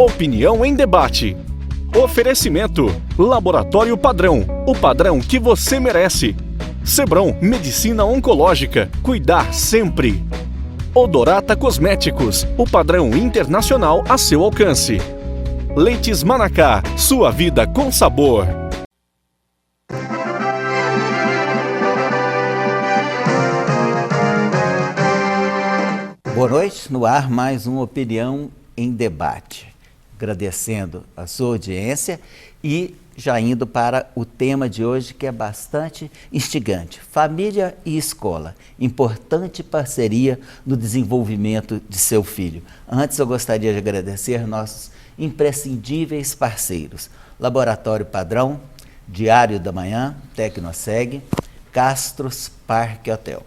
Opinião em debate. Oferecimento: Laboratório Padrão, o padrão que você merece. Sebron Medicina Oncológica, cuidar sempre. Odorata Cosméticos, o padrão internacional a seu alcance. Leites Manacá, sua vida com sabor. Boa noite, no ar mais uma Opinião em Debate. Agradecendo a sua audiência e já indo para o tema de hoje, que é bastante instigante. Família e escola, importante parceria no desenvolvimento de seu filho. Antes eu gostaria de agradecer nossos imprescindíveis parceiros: Laboratório Padrão, Diário da Manhã, Tecnoseg, Castros Parque Hotel.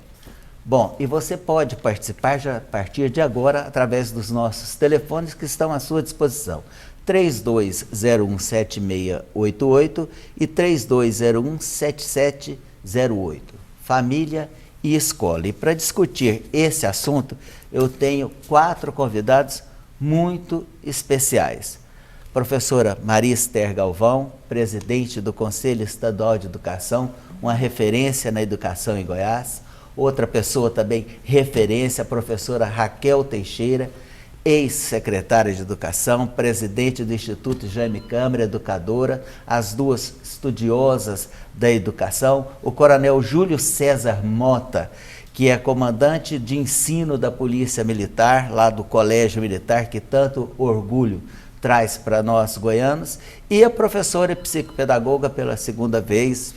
Bom, e você pode participar já a partir de agora através dos nossos telefones que estão à sua disposição. 32017688 e 32017708. Família e escola. E para discutir esse assunto, eu tenho 4 convidados muito especiais. Professora Maria Esther Galvão, presidente do Conselho Estadual de Educação, uma referência na educação em Goiás. Outra pessoa também referência, a professora Raquel Teixeira, ex-secretária de Educação, presidente do Instituto Jaime Câmara, educadora, as duas estudiosas da educação, o coronel Júlio César Mota, que é comandante de ensino da Polícia Militar, lá do Colégio Militar, que tanto orgulho traz para nós goianos, e a professora e psicopedagoga pela segunda vez,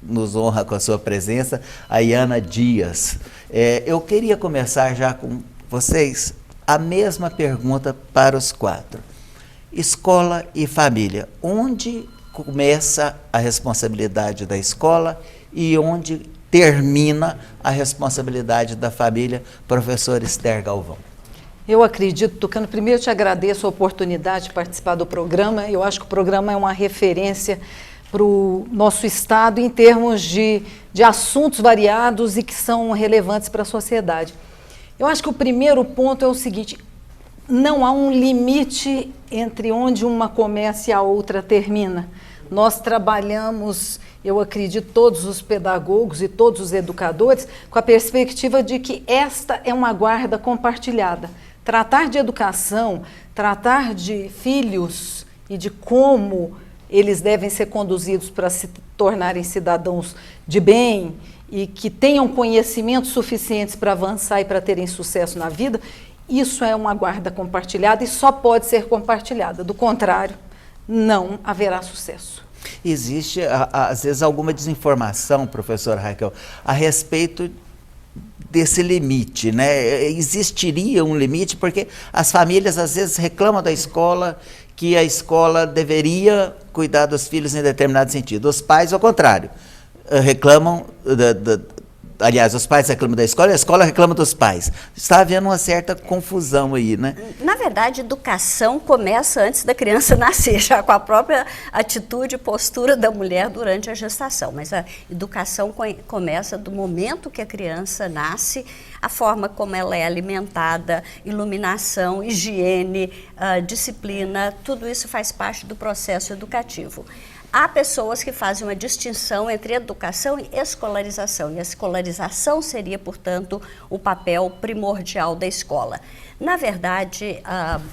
nos honra com a sua presença, a Iana Dias. Eu queria começar já com vocês a mesma pergunta para os 4. Escola e família. Onde começa a responsabilidade da escola e onde termina a responsabilidade da família? Professora Esther Galvão. Eu acredito, Tucano, primeiro eu te agradeço a oportunidade de participar do programa. Eu acho que o programa é uma referência para o nosso estado em termos de assuntos variados e que são relevantes para a sociedade. Eu acho que o primeiro ponto é o seguinte: não há um limite entre onde uma começa e a outra termina. Nós trabalhamos, eu acredito, todos os pedagogos e todos os educadores com a perspectiva de que esta é uma guarda compartilhada. Tratar de educação, tratar de filhos e de como eles devem ser conduzidos para se tornarem cidadãos de bem e que tenham conhecimentos suficientes para avançar e para terem sucesso na vida, isso é uma guarda compartilhada e só pode ser compartilhada. Do contrário, não haverá sucesso. Existe, às vezes, alguma desinformação, professora Raquel, a respeito desse limite, né? Existiria um limite, porque as famílias, às vezes, reclamam da escola, que a escola deveria cuidar dos filhos em determinado sentido. Os pais, ao contrário, reclamam, aliás, os pais reclamam da escola e a escola reclama dos pais. Está havendo uma certa confusão aí, né? Na verdade, educação começa antes da criança nascer, já com a própria atitude e postura da mulher durante a gestação. Mas a educação começa do momento que a criança nasce, a forma como ela é alimentada, iluminação, higiene, disciplina, tudo isso faz parte do processo educativo. Há pessoas que fazem uma distinção entre educação e escolarização, e a escolarização seria, portanto, o papel primordial da escola. Na verdade,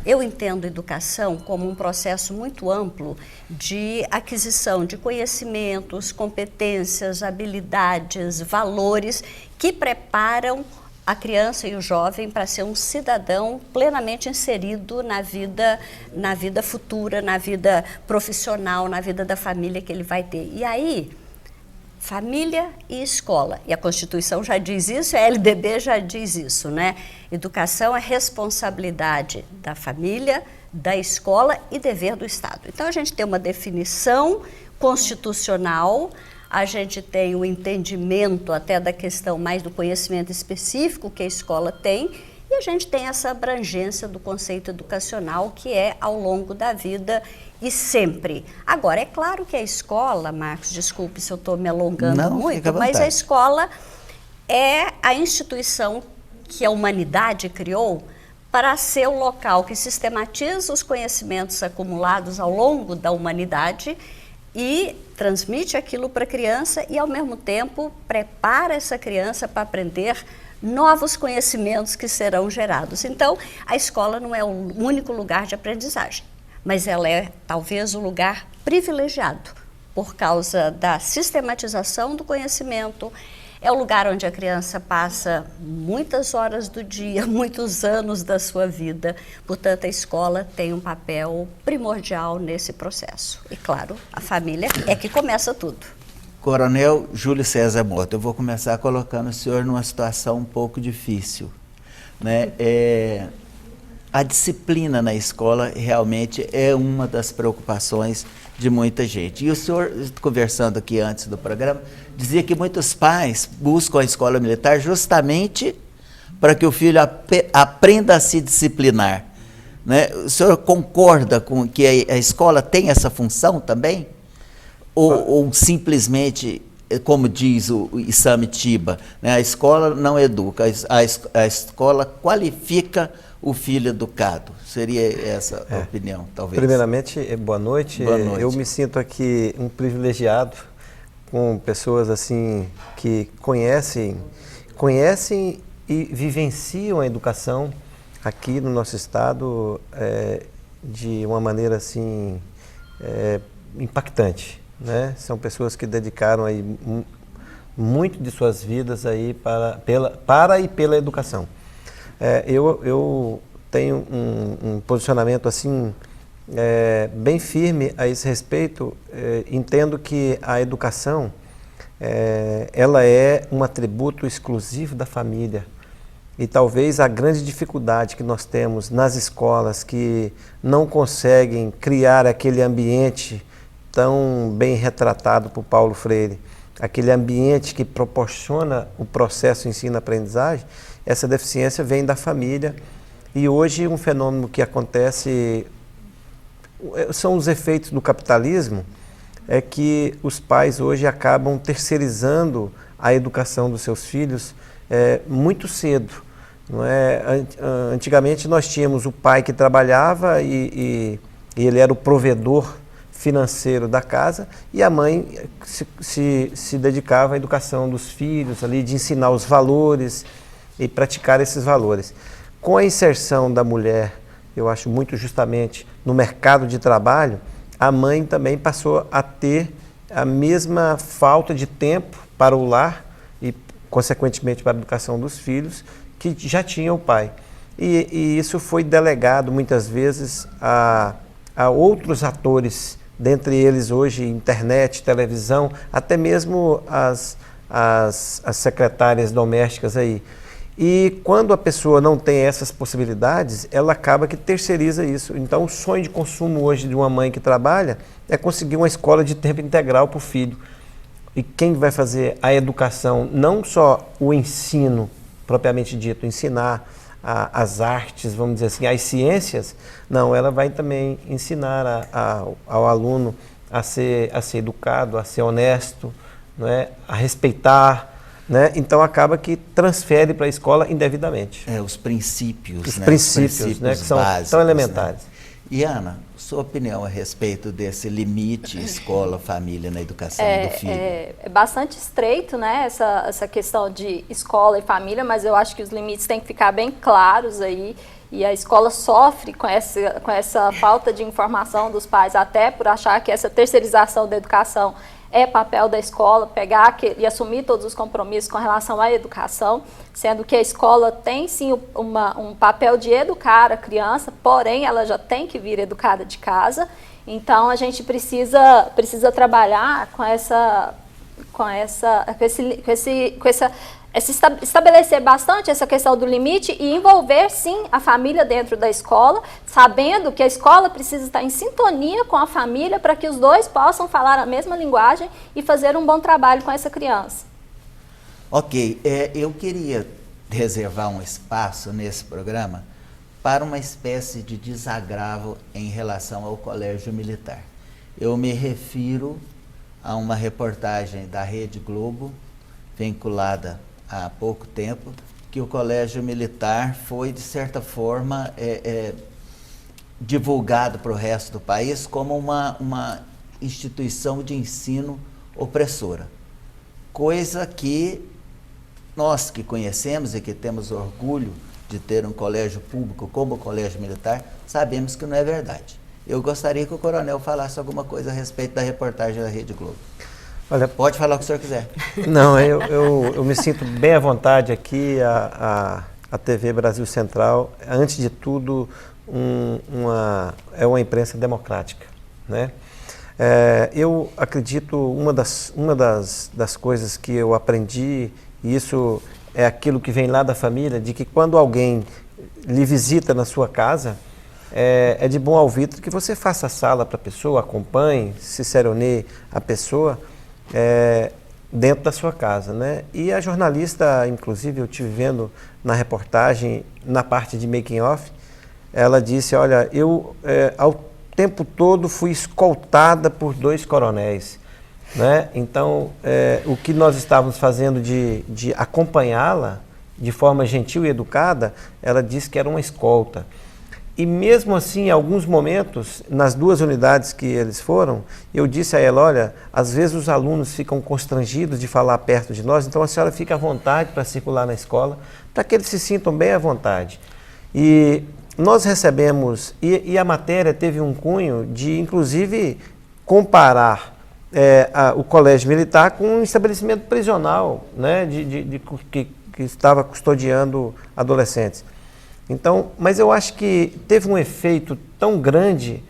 eu entendo educação como um processo muito amplo de aquisição de conhecimentos, competências, habilidades, valores que preparam a criança e o jovem para ser um cidadão plenamente inserido na vida futura, na vida profissional, na vida da família que ele vai ter. E aí, família e escola. E a Constituição já diz isso, a LDB já diz isso, né? Educação é responsabilidade da família, da escola e dever do Estado. Então, a gente tem uma definição constitucional. A gente tem o entendimento até da questão mais do conhecimento específico que a escola tem e a gente tem essa abrangência do conceito educacional que é ao longo da vida e sempre. Agora, é claro que a escola, Marcos, desculpe se eu estou me alongando muito, mas a escola é a instituição que a humanidade criou para ser o local que sistematiza os conhecimentos acumulados ao longo da humanidade e transmite aquilo para a criança e, ao mesmo tempo, prepara essa criança para aprender novos conhecimentos que serão gerados. Então, a escola não é o único lugar de aprendizagem, mas ela é talvez o lugar privilegiado por causa da sistematização do conhecimento. É o lugar onde a criança passa muitas horas do dia, muitos anos da sua vida. Portanto, a escola tem um papel primordial nesse processo. E, claro, a família é que começa tudo. Coronel Júlio César Mota, eu vou começar colocando o senhor numa situação um pouco difícil, né? A disciplina na escola realmente é uma das preocupações de muita gente. E o senhor, conversando aqui antes do programa, dizia que muitos pais buscam a escola militar justamente para que o filho aprenda a se disciplinar, né? O senhor concorda com que a escola tem essa função também? Ou simplesmente, como diz o Isamitiba, né, a escola não educa, a escola qualifica o filho educado? Seria essa a opinião, talvez? Primeiramente, boa noite. Boa noite. Eu me sinto aqui um privilegiado com pessoas assim que conhecem e vivenciam a educação aqui no nosso estado de uma maneira assim impactante, né? São pessoas que dedicaram aí muito de suas vidas aí para e pela educação. Eu tenho um posicionamento assim bem firme a esse respeito. Entendo que a educação ela é um atributo exclusivo da família. E talvez a grande dificuldade que nós temos nas escolas que não conseguem criar aquele ambiente tão bem retratado por Paulo Freire, aquele ambiente que proporciona o processo ensino-aprendizagem, essa deficiência vem da família. E hoje um fenômeno que acontece, são os efeitos do capitalismo, é que os pais hoje acabam terceirizando a educação dos seus filhos muito cedo. Não é? Antigamente nós tínhamos o pai que trabalhava e ele era o provedor financeiro da casa, e a mãe se dedicava à educação dos filhos, ali, de ensinar os valores e praticar esses valores. Com a inserção da mulher, eu acho muito justamente, no mercado de trabalho, a mãe também passou a ter a mesma falta de tempo para o lar e, consequentemente, para a educação dos filhos, que já tinha o pai. E isso foi delegado, muitas vezes, a outros atores, dentre eles hoje internet, televisão, até mesmo as secretárias domésticas aí. E quando a pessoa não tem essas possibilidades, ela acaba que terceiriza isso. Então, o sonho de consumo hoje de uma mãe que trabalha é conseguir uma escola de tempo integral para o filho. E quem vai fazer a educação, não só o ensino propriamente dito, ensinar as artes, vamos dizer assim, as ciências, não, ela vai também ensinar ao aluno a ser educado, a ser honesto, não é? A respeitar, né? Então acaba que transfere para a escola indevidamente. Os princípios, os né? princípios, né? Que são básicos, tão elementares. Né? E Ana, sua opinião a respeito desse limite escola-família na educação do filho? É bastante estreito, né, essa questão de escola e família, mas eu acho que os limites têm que ficar bem claros aí, e a escola sofre com essa falta de informação dos pais, até por achar que essa terceirização da educação é papel da escola, pegar e assumir todos os compromissos com relação à educação, sendo que a escola tem sim um papel de educar a criança, porém ela já tem que vir educada de casa. Então a gente precisa trabalhar estabelecer bastante essa questão do limite e envolver sim a família dentro da escola, sabendo que a escola precisa estar em sintonia com a família para que os dois possam falar a mesma linguagem e fazer um bom trabalho com essa criança. Ok, eu queria reservar um espaço nesse programa para uma espécie de desagravo em relação ao Colégio Militar. Eu me refiro a uma reportagem da Rede Globo, vinculada há pouco tempo, que o Colégio Militar foi, de certa forma, divulgado para o resto do país como uma instituição de ensino opressora. Coisa que nós que conhecemos e que temos orgulho de ter um colégio público como o Colégio Militar, sabemos que não é verdade. Eu gostaria que o coronel falasse alguma coisa a respeito da reportagem da Rede Globo. Olha, pode falar o que o senhor quiser. Não, eu me sinto bem à vontade aqui, a TV Brasil Central, antes de tudo, é uma imprensa democrática, né? Eu acredito, uma das coisas que eu aprendi, e isso é aquilo que vem lá da família, de que quando alguém lhe visita na sua casa, é de bom alvitre que você faça a sala para a pessoa, acompanhe, ciceroneie a pessoa dentro da sua casa, né? E a jornalista, inclusive, eu estive vendo na reportagem, na parte de making off, ela disse, olha, eu ao tempo todo fui escoltada por 2 coronéis, né? Então, o que nós estávamos fazendo de acompanhá-la de forma gentil e educada, ela disse que era uma escolta. E mesmo assim, em alguns momentos, nas 2 unidades que eles foram, eu disse a ela, olha, às vezes os alunos ficam constrangidos de falar perto de nós, então a senhora fica à vontade para circular na escola, para que eles se sintam bem à vontade. E nós recebemos, e a matéria teve um cunho de, inclusive, comparar o Colégio Militar com um estabelecimento prisional, né, que estava custodiando adolescentes. Então, mas eu acho que teve um efeito tão grande,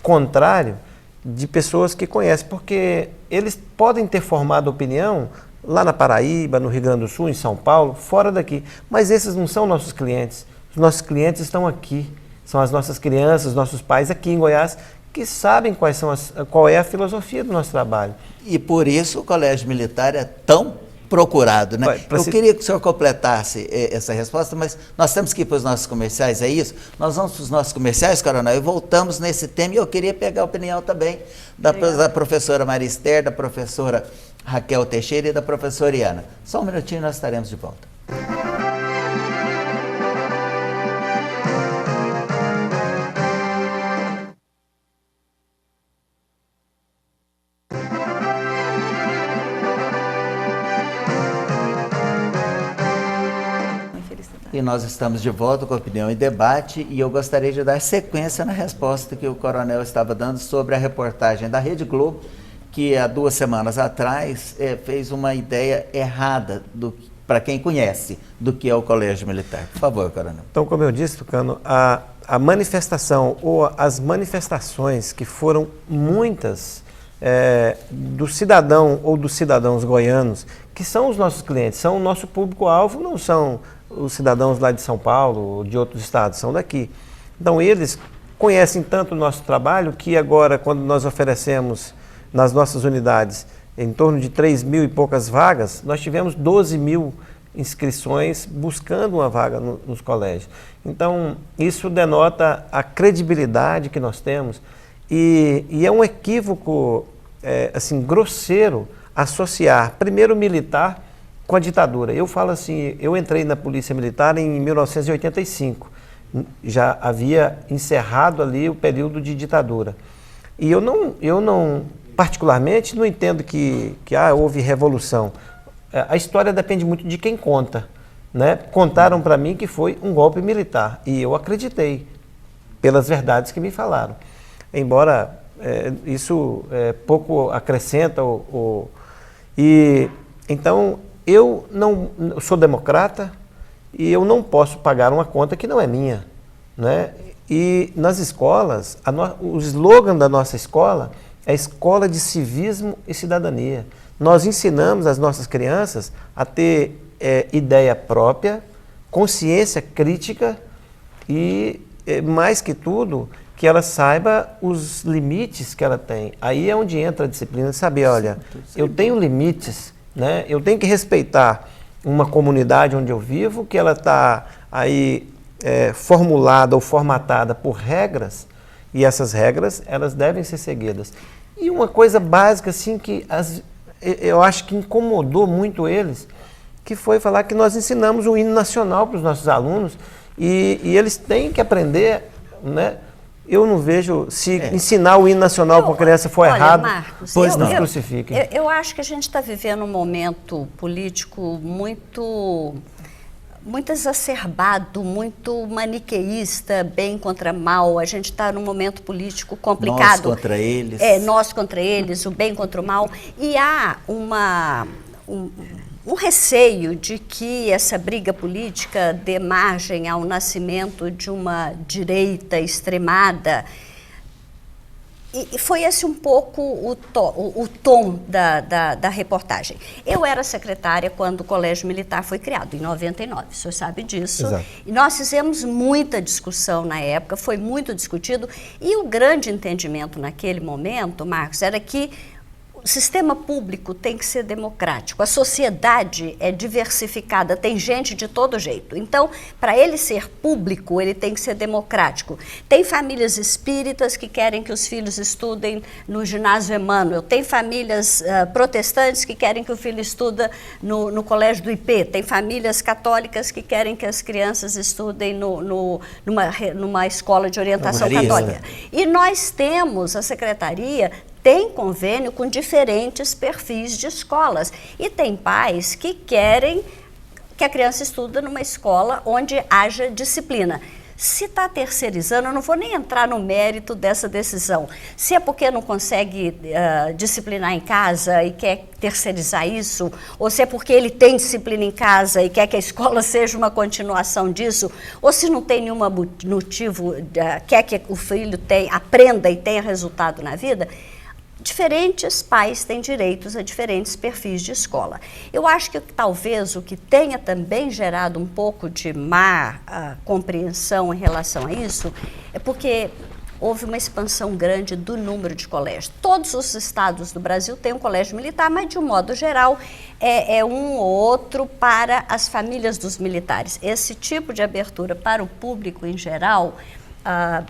contrário, de pessoas que conhecem, porque eles podem ter formado opinião lá na Paraíba, no Rio Grande do Sul, em São Paulo, fora daqui, mas esses não são nossos clientes. Os nossos clientes estão aqui, são as nossas crianças, os nossos pais aqui em Goiás, que sabem qual é a filosofia do nosso trabalho. E por isso o Colégio Militar é tão procurado, né? Eu queria que o senhor completasse essa resposta, mas nós temos que ir para os nossos comerciais, é isso? Nós vamos para os nossos comerciais, coronel, e voltamos nesse tema, e eu queria pegar a opinião também da professora Maria Esther, da professora Raquel Teixeira e da professora Iana. Só um minutinho e nós estaremos de volta. E nós estamos de volta com a Opinião e Debate, e eu gostaria de dar sequência na resposta que o coronel estava dando sobre a reportagem da Rede Globo, que há 2 semanas atrás fez uma ideia errada, para quem conhece, do que é o Colégio Militar. Por favor, coronel. Então, como eu disse, Tucano, a manifestação ou as manifestações que foram muitas do cidadão ou dos cidadãos goianos, que são os nossos clientes, são o nosso público-alvo, não são os cidadãos lá de São Paulo ou de outros estados, são daqui. Então eles conhecem tanto o nosso trabalho que agora, quando nós oferecemos nas nossas unidades em torno de 3.000 e poucas vagas, nós tivemos 12.000 inscrições buscando uma vaga nos colégios. Então isso denota a credibilidade que nós temos e é um equívoco assim, grosseiro associar primeiro o militar com a ditadura. Eu falo assim, eu entrei na Polícia Militar em 1985, já havia encerrado ali o período de ditadura. E eu não particularmente, não entendo que houve revolução. A história depende muito de quem conta, né? Contaram para mim que foi um golpe militar, e eu acreditei, pelas verdades que me falaram. Embora isso pouco acrescenta, então, eu sou democrata e eu não posso pagar uma conta que não é minha, né? E nas escolas, o slogan da nossa escola é Escola de Civismo e Cidadania. Nós ensinamos as nossas crianças a ter ideia própria, consciência crítica e, mais que tudo, que ela saiba os limites que ela tem. Aí é onde entra a disciplina de saber, olha, eu tenho limites, né? Eu tenho que respeitar uma comunidade onde eu vivo, que ela está aí formulada ou formatada por regras, e essas regras elas devem ser seguidas. E uma coisa básica assim que eu acho que incomodou muito eles que foi falar que nós ensinamos o hino nacional para os nossos alunos e eles têm que aprender, né? Eu não vejo, se ensinar o hino nacional para uma criança for errado, Marcos, pois não crucifiquem. Eu acho que a gente está vivendo um momento político muito exacerbado, muito maniqueísta, bem contra mal. A gente está num momento político complicado. Nós contra eles. Nós contra eles, o bem contra o mal. E há um receio de que essa briga política dê margem ao nascimento de uma direita extremada. E foi esse um pouco o tom da reportagem. Eu era secretária quando o Colégio Militar foi criado, em 99, o senhor sabe disso. Exato. E nós fizemos muita discussão na época, foi muito discutido, e o grande entendimento naquele momento, Marcos, era que o sistema público tem que ser democrático, a sociedade é diversificada, tem gente de todo jeito. Então, para ele ser público, ele tem que ser democrático. Tem famílias espíritas que querem que os filhos estudem no ginásio Emmanuel, tem famílias protestantes que querem que o filho estude no colégio do IP, tem famílias católicas que querem que as crianças estudem numa escola de orientação católica. E nós temos, a secretaria tem convênio com diferentes perfis de escolas. E tem pais que querem que a criança estude numa escola onde haja disciplina. Se está terceirizando, eu não vou nem entrar no mérito dessa decisão. Se é porque não consegue disciplinar em casa e quer terceirizar isso, ou se é porque ele tem disciplina em casa e quer que a escola seja uma continuação disso, ou se não tem nenhum motivo, quer que o filho aprenda e tenha resultado na vida. Diferentes pais têm direitos a diferentes perfis de escola. Eu acho que talvez o que tenha também gerado um pouco de má compreensão em relação a isso é porque houve uma expansão grande do número de colégios. Todos os estados do Brasil têm um colégio militar, mas de um modo geral é um ou outro para as famílias dos militares. Esse tipo de abertura para o público em geral,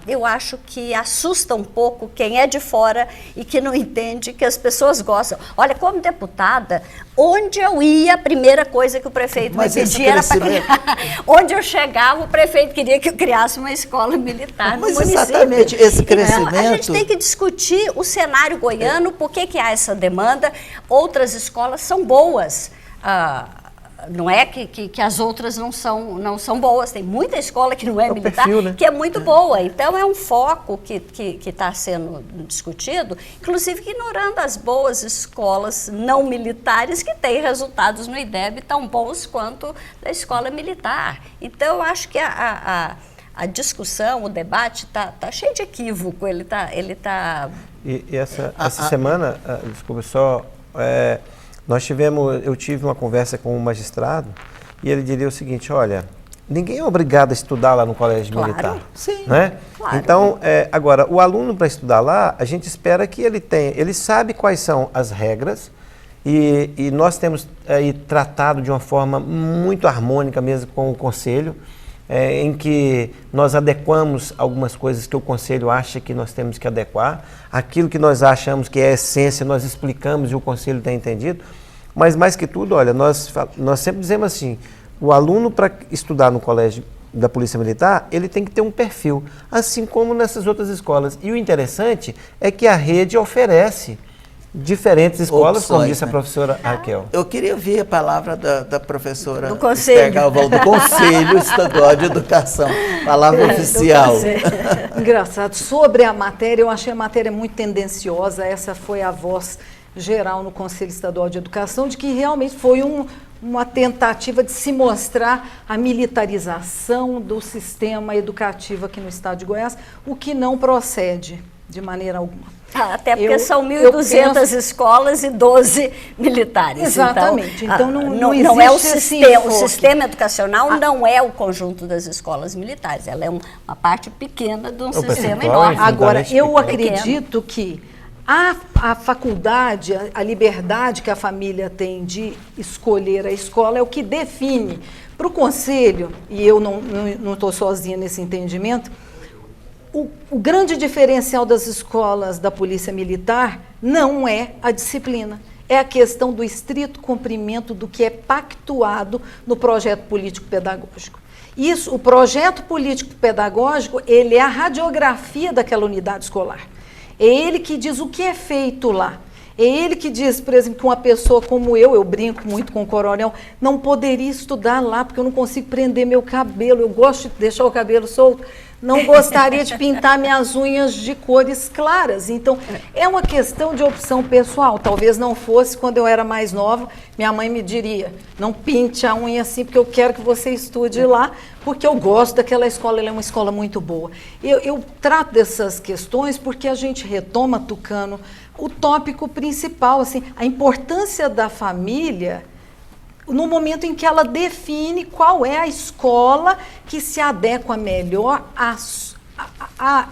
eu acho que assusta um pouco quem é de fora e que não entende que as pessoas gostam. Olha, como deputada, onde eu ia, a primeira coisa que o prefeito me pedia era para criar. Onde eu chegava, o prefeito queria que eu criasse uma escola militar no município. Exatamente, esse crescimento... Então, a gente tem que discutir o cenário goiano, por que há essa demanda. Outras escolas são boas. Não é que as outras não são boas, tem muita escola que não é militar, perfil, né? que é muito boa. Então, é um foco que está sendo discutido, inclusive ignorando as boas escolas não militares que têm resultados no IDEB tão bons quanto da escola militar. Então, eu acho que a discussão, o debate está cheio de equívoco, ele tá... E essa semana, desculpa, só... eu tive uma conversa com um magistrado e ele diria o seguinte: olha, ninguém é obrigado a estudar lá no colégio militar. Sim, né? Claro. Então, agora, o aluno para estudar lá, a gente espera que ele sabe quais são as regras e nós temos aí tratado de uma forma muito harmônica mesmo com o conselho, em que nós adequamos algumas coisas que o conselho acha que nós temos que adequar, aquilo que nós achamos que é a essência, nós explicamos e o conselho tem entendido, mas mais que tudo, olha, nós sempre dizemos assim, o aluno para estudar no colégio da Polícia Militar, ele tem que ter um perfil, assim como nessas outras escolas. E o interessante é que a rede oferece diferentes escolas, opções, como disse a né? professora Raquel. Eu queria ouvir a palavra da professora Do Conselho. Esther Galvão, do Conselho Estadual de Educação, palavra oficial. Engraçado, sobre a matéria, eu achei a matéria muito tendenciosa, essa foi a voz geral no Conselho Estadual de Educação, de que realmente foi uma tentativa de se mostrar a militarização do sistema educativo aqui no estado de Goiás, o que não procede de maneira alguma. Até porque são 1.200 escolas e 12 militares. Exatamente. Então não é o existe sistema. O sistema educacional não é o conjunto das escolas militares. Ela é uma parte pequena de um sistema enorme. Agora, eu acredito que a faculdade, a liberdade que a família tem de escolher a escola é o que define para o conselho, e eu não estou sozinha nesse entendimento, o grande diferencial das escolas da Polícia Militar não é a disciplina, é a questão do estrito cumprimento do que é pactuado no projeto político-pedagógico. Isso, o projeto político-pedagógico, ele é a radiografia daquela unidade escolar. É ele que diz o que é feito lá. É ele que diz, por exemplo, que uma pessoa como eu brinco muito com o coronel, não poderia estudar lá porque eu não consigo prender meu cabelo, eu gosto de deixar o cabelo solto, não gostaria de pintar minhas unhas de cores claras. Então, é uma questão de opção pessoal. Talvez não fosse quando eu era mais nova, minha mãe me diria, não pinte a unha assim porque eu quero que você estude lá, porque eu gosto daquela escola, ela é uma escola muito boa. Eu trato dessas questões porque a gente retoma, Tucano, o tópico principal, assim, a importância da família no momento em que ela define qual é a escola que se adequa melhor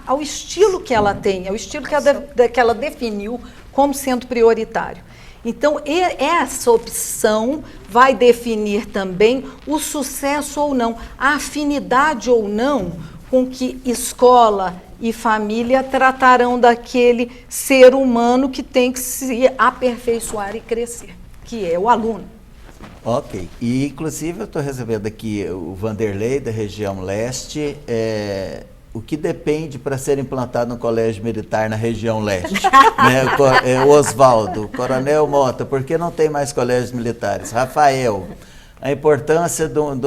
ao estilo que ela tem, ao estilo que ela definiu como sendo prioritário. Então, essa opção vai definir também o sucesso ou não, a afinidade ou não com que escola e família tratarão daquele ser humano que tem que se aperfeiçoar e crescer, que é o aluno. Ok, e inclusive eu estou recebendo aqui o Vanderlei, da região leste, o que depende para ser implantado no colégio militar na região leste? Né? O Oswaldo, Coronel Mota, por que não tem mais colégios militares? Rafael, a importância de um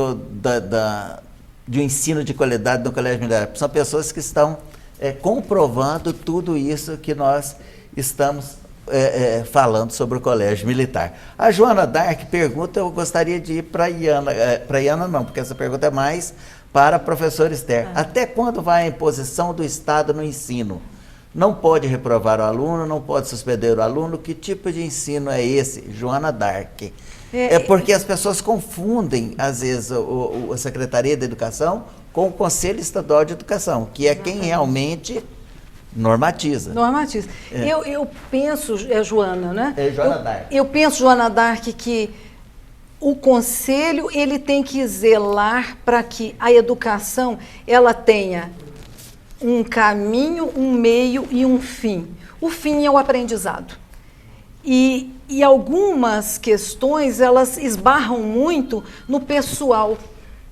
ensino de qualidade no colégio militar. São pessoas que estão comprovando tudo isso que nós estamos falando sobre o colégio militar. A Joana Dark pergunta, eu gostaria de ir para a Iana, para a Iana não, porque essa pergunta é mais para a professora Esther. Até quando vai a imposição do Estado no ensino? Não pode reprovar o aluno, não pode suspender o aluno, que tipo de ensino é esse? Joana Dark. É porque as pessoas confundem, às vezes, a Secretaria da Educação com o Conselho Estadual de Educação, que é quem realmente normatiza. Normatiza. Eu penso, Joana, né? Joana Dark. Eu penso, Joana Dark, que o Conselho ele tem que zelar para que a educação ela tenha um caminho, um meio e um fim. O fim é o aprendizado. E algumas questões, elas esbarram muito no pessoal,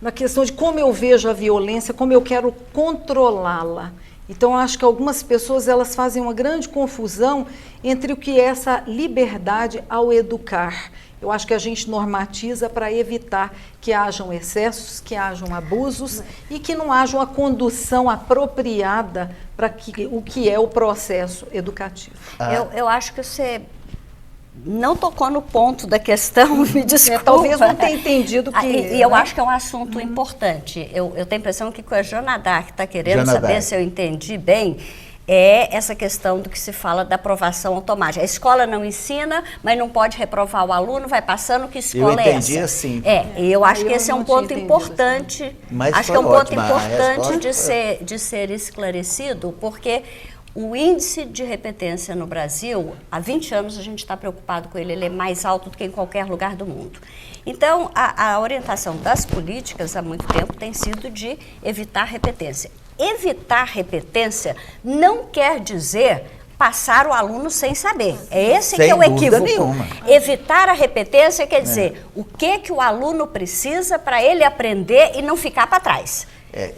na questão de como eu vejo a violência, como eu quero controlá-la. Então, acho que algumas pessoas elas fazem uma grande confusão entre o que é essa liberdade ao educar. Eu acho que a gente normatiza para evitar que hajam excessos, que hajam abusos e que não haja uma condução apropriada para o que é o processo educativo. Eu acho que você não tocou no ponto da questão, me desculpa. Talvez não tenha entendido que... E eu acho que é um assunto importante. Eu tenho a impressão que a Joana Dark está querendo saber se eu entendi bem, é essa questão do que se fala da aprovação automática. A escola não ensina, mas não pode reprovar o aluno, vai passando, que escola é essa? Eu entendi assim. Eu acho que esse é um ponto importante, acho que é um ponto importante de ser esclarecido, porque o índice de repetência no Brasil, há 20 anos a gente está preocupado com ele, ele é mais alto do que em qualquer lugar do mundo. Então, a orientação das políticas há muito tempo tem sido de evitar repetência. Evitar repetência não quer dizer passar o aluno sem saber. É esse que é o equívoco. Nenhuma. Evitar a repetência quer dizer o que o aluno precisa para ele aprender e não ficar para trás.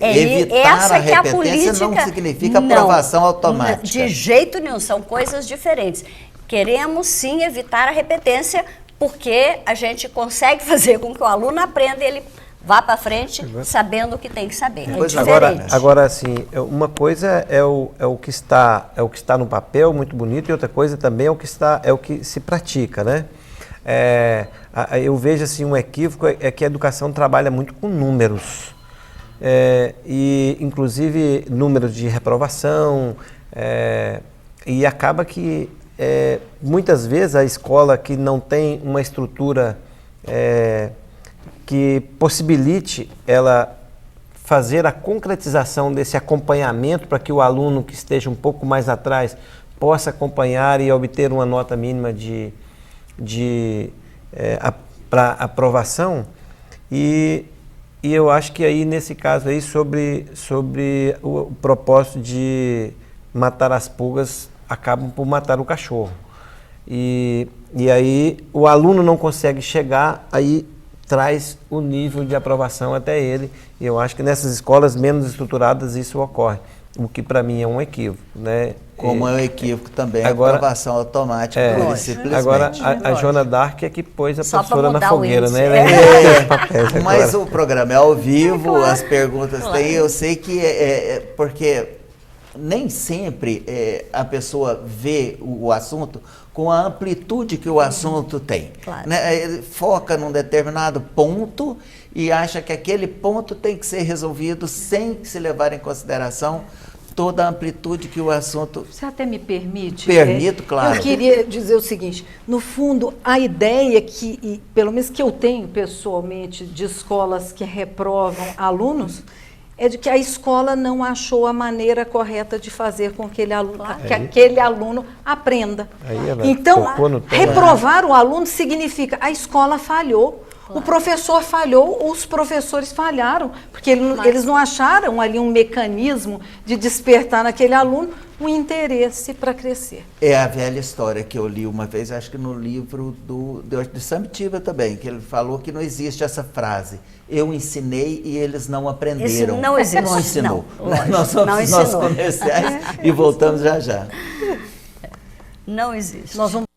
Evitar a repetência não significa aprovação automática. De jeito nenhum, são coisas diferentes. Queremos sim evitar a repetência porque a gente consegue fazer com que o aluno aprenda e ele vá para frente sabendo o que tem que saber. É diferente. Agora, assim, uma coisa é o que está no papel, muito bonito, e outra coisa também é o que se pratica, né? Eu vejo assim um equívoco é que a educação trabalha muito com números. E inclusive números de reprovação, e acaba que muitas vezes a escola que não tem uma estrutura que possibilite ela fazer a concretização desse acompanhamento para que o aluno que esteja um pouco mais atrás possa acompanhar e obter uma nota mínima para aprovação. E eu acho que aí, nesse caso aí, sobre o propósito de matar as pulgas, acabam por matar o cachorro. E aí o aluno não consegue chegar, aí traz o nível de aprovação até ele. E eu acho que nessas escolas menos estruturadas isso ocorre, o que para mim é um equívoco, né? Como é um equívoco também agora, a aprovação automática, pura e simplesmente. Agora, a Joana Dark é que pôs a Só professora na pra mudar o fogueira, índice. né? Mas o programa é ao vivo, as perguntas tem, eu sei que porque nem sempre a pessoa vê o assunto com a amplitude que o assunto tem. Claro. Né? Ele foca num determinado ponto e acha que aquele ponto tem que ser resolvido sem se levar em consideração toda a amplitude que o assunto... Você até me permite? Permito, claro. Eu queria dizer o seguinte, no fundo, a ideia que, e pelo menos que eu tenho pessoalmente, de escolas que reprovam alunos, é de que a escola não achou a maneira correta de fazer com que aquele aluno aprenda. Então, reprovar o aluno significa a escola falhou. Claro. O professor falhou, os professores falharam, porque eles não acharam ali um mecanismo de despertar naquele aluno um interesse para crescer. É a velha história que eu li uma vez, acho que no livro de Samitiba também, que ele falou que não existe essa frase, eu ensinei e eles não aprenderam. Isso não existe. Não ensinou. Não, nós somos não os nossos comerciais e voltamos já já. Não existe. Nós vamos...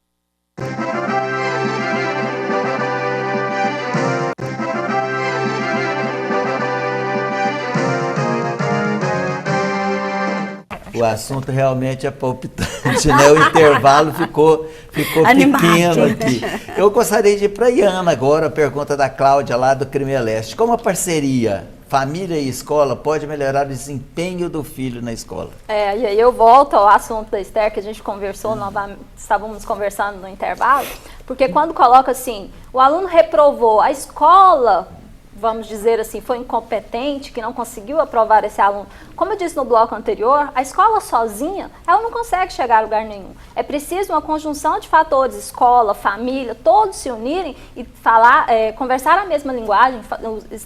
O assunto realmente é palpitante, né? O intervalo ficou pequeno aqui. Eu gostaria de ir para a Iana agora, a pergunta da Cláudia lá do Crime Leste. Como a parceria família e escola pode melhorar o desempenho do filho na escola? E aí eu volto ao assunto da Esther, que a gente conversou, estávamos conversando no intervalo, porque quando coloca assim, o aluno reprovou, a escola, vamos dizer assim, foi incompetente, que não conseguiu aprovar esse aluno. Como eu disse no bloco anterior, a escola sozinha, ela não consegue chegar a lugar nenhum. É preciso uma conjunção de fatores, escola, família, todos se unirem e conversar a mesma linguagem,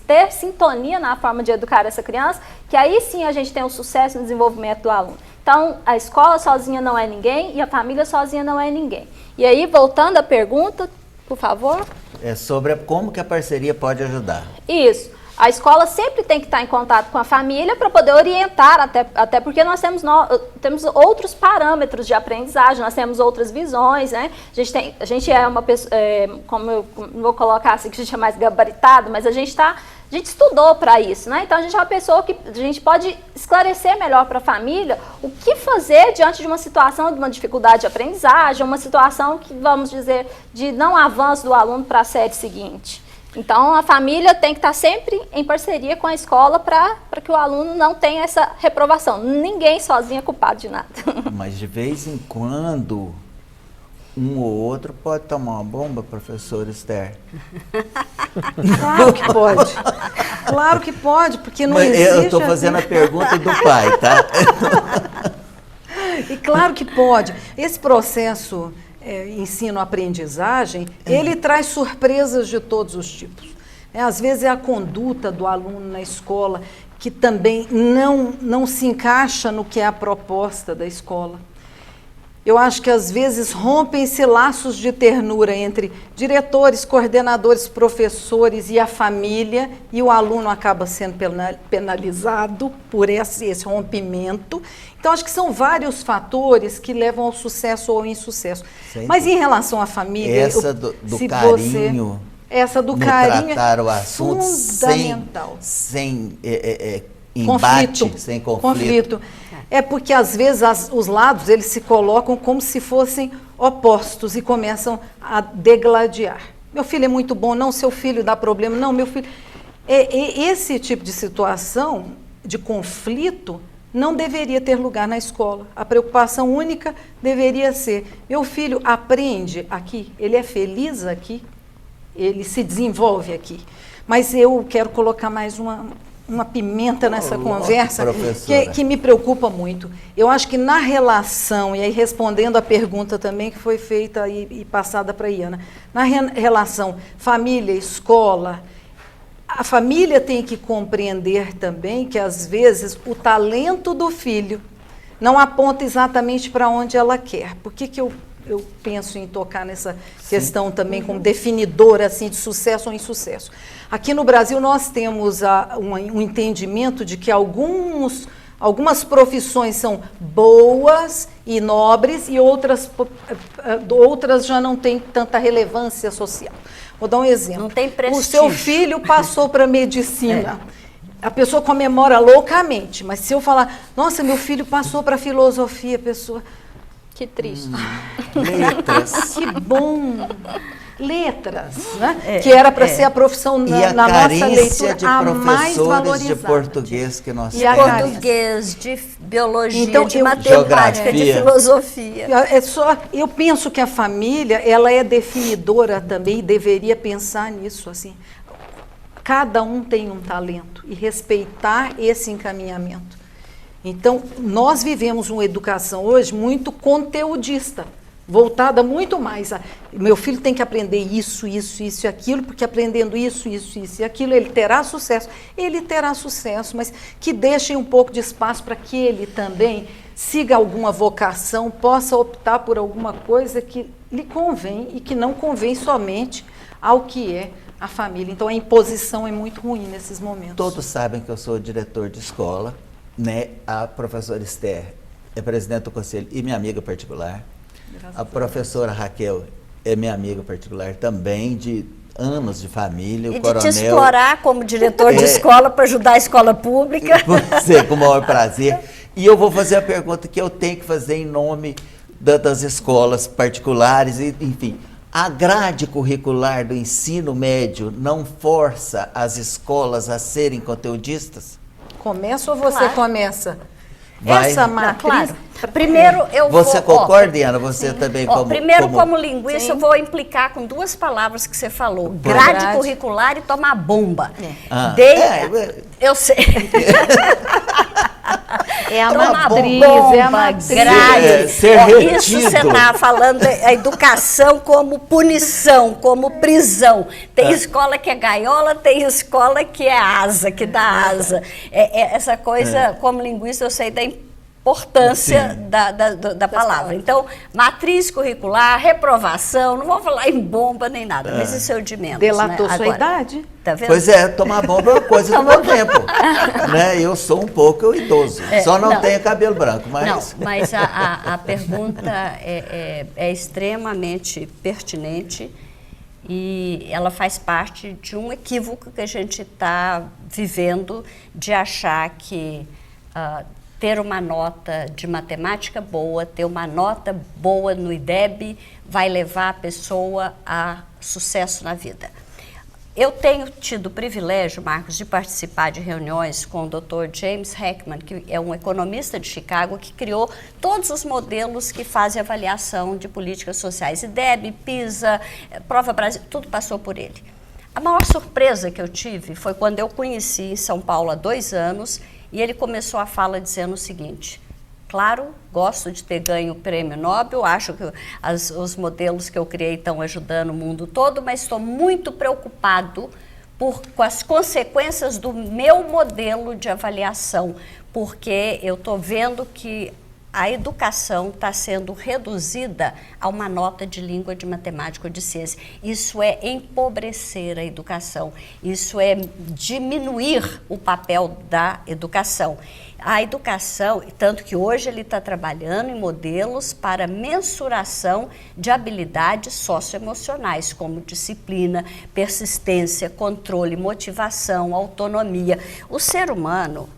ter sintonia na forma de educar essa criança, que aí sim a gente tem um sucesso no desenvolvimento do aluno. Então, a escola sozinha não é ninguém e a família sozinha não é ninguém. E aí, voltando à pergunta, por favor. É sobre como que a parceria pode ajudar. Isso. A escola sempre tem que estar em contato com a família para poder orientar, até porque nós temos outros parâmetros de aprendizagem, nós temos outras visões, né? A gente é uma pessoa, como eu não vou colocar assim que a gente é mais gabaritado, mas a gente estudou para isso, né? Então a gente é uma pessoa que a gente pode esclarecer melhor para a família o que fazer diante de uma situação de uma dificuldade de aprendizagem, uma situação que, vamos dizer, de não avanço do aluno para a série seguinte. Então, a família tem que estar sempre em parceria com a escola para que o aluno não tenha essa reprovação. Ninguém sozinho é culpado de nada. Mas, de vez em quando, um ou outro pode tomar uma bomba, professor Esther? Claro que pode. Claro que pode, porque não existe... Eu estou fazendo a pergunta do pai, tá? E claro que pode. Esse processo... ensino-aprendizagem, ele traz surpresas de todos os tipos. Às vezes é a conduta do aluno na escola que também não se encaixa no que é a proposta da escola. Eu acho que às vezes rompem-se laços de ternura entre diretores, coordenadores, professores e a família, e o aluno acaba sendo penalizado por esse rompimento. Então, acho que são vários fatores que levam ao sucesso ou ao insucesso. Sempre. Mas em relação à família... Essa do carinho... Essa do carinho tratar o assunto fundamental. sem embate, sem conflito. É porque, às vezes, os lados eles se colocam como se fossem opostos e começam a degladiar. Meu filho é muito bom, não, seu filho dá problema, não, meu filho... Esse tipo de situação, de conflito, não deveria ter lugar na escola. A preocupação única deveria ser, meu filho aprende aqui, ele é feliz aqui, ele se desenvolve aqui. Mas eu quero colocar mais uma pimenta nessa conversa que me preocupa muito. Eu acho que na relação, e aí respondendo a pergunta também que foi feita e passada para a Iana, na relação família-escola, a família tem que compreender também que, às vezes, o talento do filho não aponta exatamente para onde ela quer. Por que eu eu penso em tocar nessa questão também como definidora assim, de sucesso ou insucesso. Aqui no Brasil nós temos um entendimento de que algumas profissões são boas e nobres e outras já não têm tanta relevância social. Vou dar um exemplo. Não tem prestígio. O seu filho passou para medicina. A pessoa comemora loucamente, mas se eu falar, nossa, meu filho passou para filosofia, a pessoa... Que triste. Letras. Que bom! Letras, né? Que era para ser a profissão E a na nossa carência leitura de a mais professores valorizada. de português que nós E a temos. carência. Português, de biologia, Então, de eu- matemática, de Geografia. filosofia. Eu penso que a família, ela é definidora também, e deveria pensar nisso, assim. Cada um tem um talento e respeitar esse encaminhamento. Então, nós vivemos uma educação hoje muito conteudista, voltada muito mais a... Meu filho tem que aprender isso, isso, isso e aquilo, porque aprendendo isso, isso, isso e aquilo, ele terá sucesso. Ele terá sucesso, mas que deixem um pouco de espaço para que ele também siga alguma vocação, possa optar por alguma coisa que lhe convém e que não convém somente ao que é a família. Então, a imposição é muito ruim nesses momentos. Todos sabem que eu sou diretor de escola, né? A professora Esther é presidente do conselho e minha amiga particular. A professora Raquel é minha amiga particular também, de anos de família. E O de coronel... te explorar como diretor de escola para ajudar a escola pública. Você, com o maior prazer. E eu vou fazer a pergunta que eu tenho que fazer em nome das escolas particulares, e, enfim. A grade curricular do ensino médio não força as escolas a serem conteudistas? Começa ou você Claro. começa? Vai. Essa Não, matriz... claro. Primeiro eu Você vou... concorda, Diana? Você também Ó, como... primeiro, como linguista, eu vou implicar com duas palavras que você falou. Grade Grade. curricular e tomar bomba. Ah, Eu sei. É a Tomar matriz, bomba, é a matriz. grade. Ser Ó, retido. isso você está falando a educação como punição, como prisão. Tem escola que é gaiola, tem escola que é asa, que dá asa. Essa coisa, como linguista, eu sei da importância da palavra. Então, matriz curricular, reprovação, não vou falar em bomba nem nada, mas isso é o de menos. Delatou né? sua Agora, idade. Tá vendo? Pois é, tomar bomba é uma coisa do meu tempo. Né? Eu sou um pouco idoso, só não tenho cabelo branco, mas... Não, mas a pergunta é extremamente pertinente e ela faz parte de um equívoco que a gente está vivendo de achar que ter uma nota de matemática boa, ter uma nota boa no IDEB vai levar a pessoa a sucesso na vida. Eu tenho tido o privilégio, Marcos, de participar de reuniões com o Dr. James Heckman, que é um economista de Chicago, que criou todos os modelos que fazem avaliação de políticas sociais. IDEB, PISA, Prova Brasil, tudo passou por ele. A maior surpresa que eu tive foi quando eu conheci em São Paulo há 2 anos e ele começou a fala dizendo o seguinte: claro, gosto de ter ganho o prêmio Nobel, acho que os modelos que eu criei estão ajudando o mundo todo, mas estou muito preocupado com as consequências do meu modelo de avaliação, porque eu estou vendo que a educação está sendo reduzida a uma nota de língua, de matemática ou de ciência. Isso é empobrecer a educação, isso é diminuir o papel da educação. A educação, tanto que hoje ele está trabalhando em modelos para mensuração de habilidades socioemocionais, como disciplina, persistência, controle, motivação, autonomia. O ser humano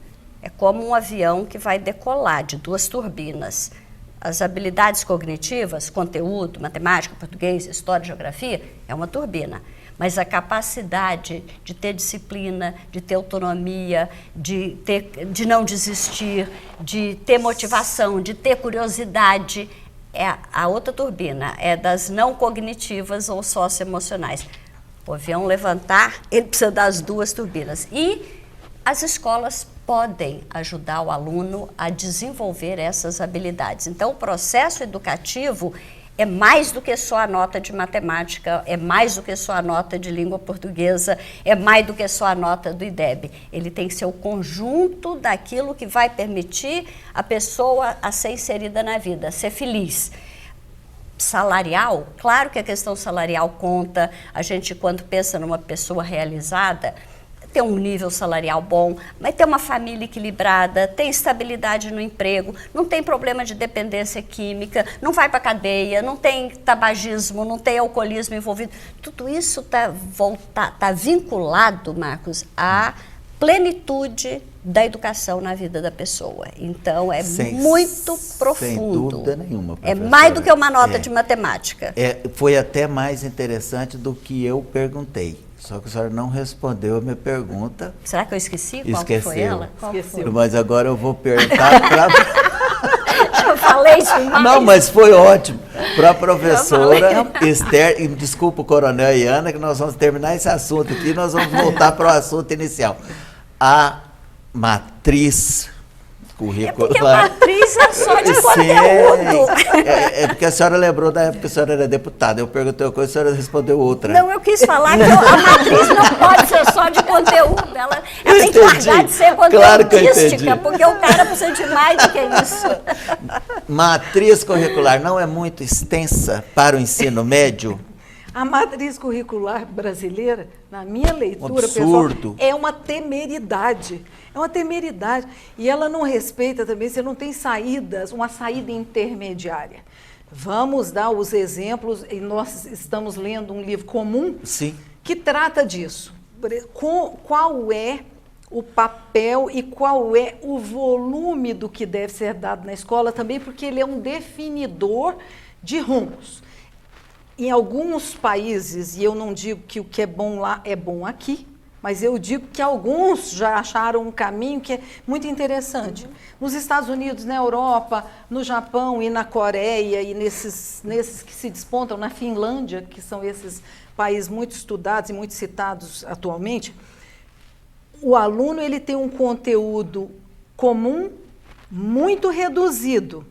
é como um avião que vai decolar de 2 turbinas. As habilidades cognitivas, conteúdo, matemática, português, história, geografia, é uma turbina. Mas a capacidade de ter disciplina, de ter autonomia, de não desistir, de ter motivação, de ter curiosidade, é a outra turbina, é das não cognitivas ou socioemocionais. O avião levantar, ele precisa das 2 turbinas. E as escolas podem ajudar o aluno a desenvolver essas habilidades. Então, o processo educativo é mais do que só a nota de matemática, é mais do que só a nota de língua portuguesa, é mais do que só a nota do IDEB. Ele tem que ser o conjunto daquilo que vai permitir a pessoa a ser inserida na vida, ser feliz. salarial, claro que a questão salarial conta, a gente quando pensa numa pessoa realizada, tem um nível salarial bom, mas tem uma família equilibrada, tem estabilidade no emprego, não tem problema de dependência química, não vai para cadeia, não tem tabagismo, não tem alcoolismo envolvido. Tudo isso tá vinculado, Marcos, à plenitude da educação na vida da pessoa. Então, é muito profundo. Sem dúvida nenhuma, é professora. mais do que uma nota de matemática. Foi até mais interessante do que eu perguntei. Só que a senhora não respondeu a minha pergunta. Será que eu esqueci? Qual que foi ela? Qual Esqueceu. foi? Mas agora eu vou perguntar para... Eu falei demais. Não, mas foi ótimo. Para a professora Esther, e desculpa o coronel e Ana, que nós vamos terminar esse assunto aqui, nós vamos voltar para o assunto inicial. A matriz curricular. Porque a matriz é só de conteúdo. É porque a senhora lembrou da época que a senhora era deputada. Eu perguntei uma coisa, a senhora respondeu outra. Não, eu quis falar que a matriz não pode ser só de conteúdo. Ela tem que largar de ser Claro que eu conteudística, entendi. porque o cara precisa de mais do que isso. Matriz curricular não é muito extensa para o ensino médio? A matriz curricular brasileira, na minha leitura, Absurdo. pessoal, é uma temeridade. É uma temeridade. E ela não respeita também, você não tem saídas, uma saída intermediária. Vamos dar os exemplos, e nós estamos lendo um livro comum Sim. que trata disso. Qual é o papel e qual é o volume do que deve ser dado na escola também, porque ele é um definidor de rumos. Em alguns países, e eu não digo que o que é bom lá é bom aqui, mas eu digo que alguns já acharam um caminho que é muito interessante. Nos Estados Unidos, na Europa, no Japão e na Coreia, e nesses que se despontam, na Finlândia, que são esses países muito estudados e muito citados atualmente, o aluno ele tem um conteúdo comum muito reduzido.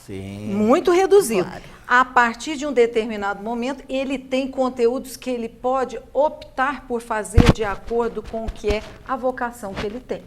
Sim. Muito reduzido. Claro. A partir de um determinado momento, ele tem conteúdos que ele pode optar por fazer de acordo com o que é a vocação que ele tem.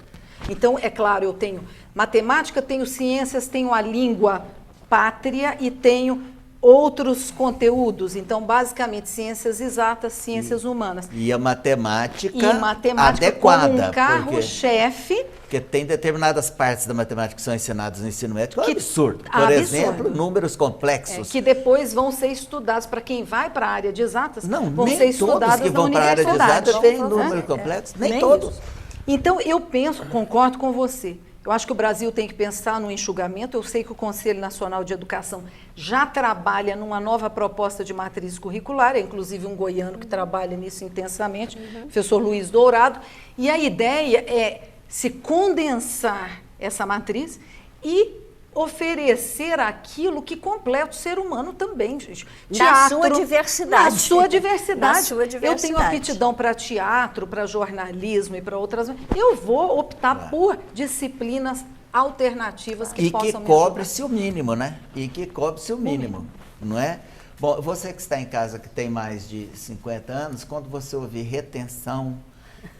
Então, é claro, eu tenho matemática, tenho ciências, tenho a língua pátria e tenho outros conteúdos. Então, basicamente, ciências exatas, ciências humanas. E a matemática, E matemática adequada. como um carro-chefe. Porque tem determinadas partes da matemática que são ensinadas no ensino médio, que é um Que- absurdo. Por absurdo. exemplo, números complexos. Que depois vão ser estudados para quem vai para a área de exatas, Não, vão nem ser todos estudados que na vão para a área de universidade. exatas têm Né? números complexos, nem Nem todos. isso. Então, eu penso, concordo com você. Eu acho que o Brasil tem que pensar no enxugamento. Eu sei que o Conselho Nacional de Educação já trabalha numa nova proposta de matriz curricular, é inclusive um goiano que trabalha nisso intensamente, o professor Luiz Dourado. E a ideia é se condensar essa matriz e oferecer aquilo que completa o ser humano também, gente. Na sua diversidade. Na sua diversidade. Na sua Eu tenho diversidade. aptidão para teatro, para jornalismo e para outras. Eu vou optar por disciplinas alternativas que E possam que me cobre-se o mínimo, né? E que cobre-se o mínimo, não é? Bom, você que está em casa que tem mais de 50 anos, quando você ouvir retenção,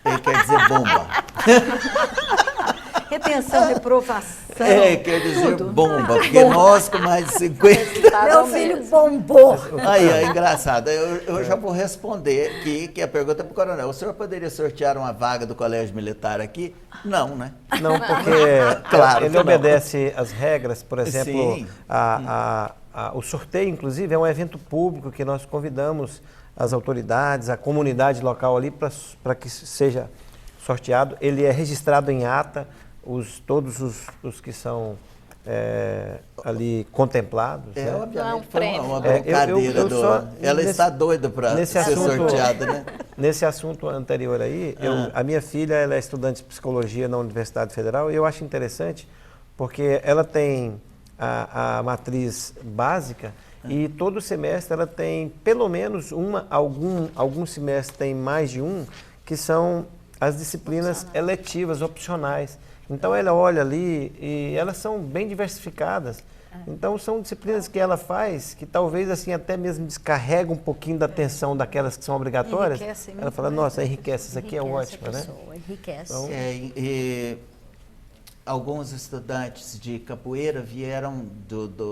ele quer dizer bomba. Retenção, reprovação. Quer dizer tudo. bomba, porque nós com mais de 50... Meu filho bombou. Aí, é engraçado. Eu já vou responder aqui, que a pergunta é para o coronel. O senhor poderia sortear uma vaga do Colégio Militar aqui? Não, né? Não, porque Claro ele que não. obedece às regras, por exemplo, Sim. o sorteio, inclusive, é um evento público que nós convidamos as autoridades, a comunidade local ali para que seja sorteado. Ele é registrado em ata, todos os que são ali contemplados. né? Obviamente Não é um foi prêmio. uma brincadeira. eu só- Ela nesse- está doida para nesse ser assunto- sorteada, né? Nesse assunto anterior aí, a minha filha ela é estudante de psicologia na Universidade Federal e eu acho interessante porque ela tem a matriz básica e todo semestre ela tem pelo menos algum semestre tem mais de que são as disciplinas eletivas, opcionais. Então ela olha ali e elas são bem diversificadas. Então são disciplinas que ela faz que talvez assim até mesmo descarrega um pouquinho da atenção daquelas que são obrigatórias. Enriquecem Ela fala, nossa, enriquece, isso aqui é ótimo, né? Pessoa, enriquece. Então, alguns estudantes de capoeira vieram,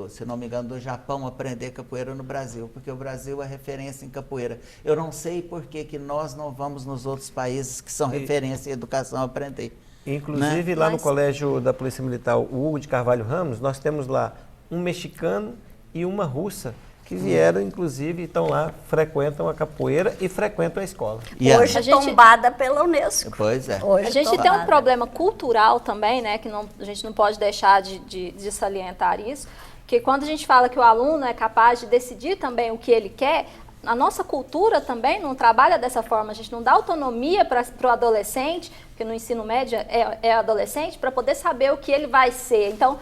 se não me engano, do Japão aprender capoeira no Brasil, porque o Brasil é referência em capoeira. Eu não sei por que nós não vamos nos outros países que são referência em educação aprender. Inclusive, lá no colégio da Polícia Militar, o Hugo de Carvalho Ramos, nós temos lá um mexicano e uma russa, que vieram, inclusive, estão lá, frequentam a capoeira e frequentam a escola. Hoje tombada pela Unesco. Pois é. A gente tem um problema cultural também, né, que a gente não pode deixar de salientar isso, que quando a gente fala que o aluno é capaz de decidir também o que ele quer, a nossa cultura também não trabalha dessa forma, a gente não dá autonomia para o adolescente, porque no ensino médio é adolescente, para poder saber o que ele vai ser. Então,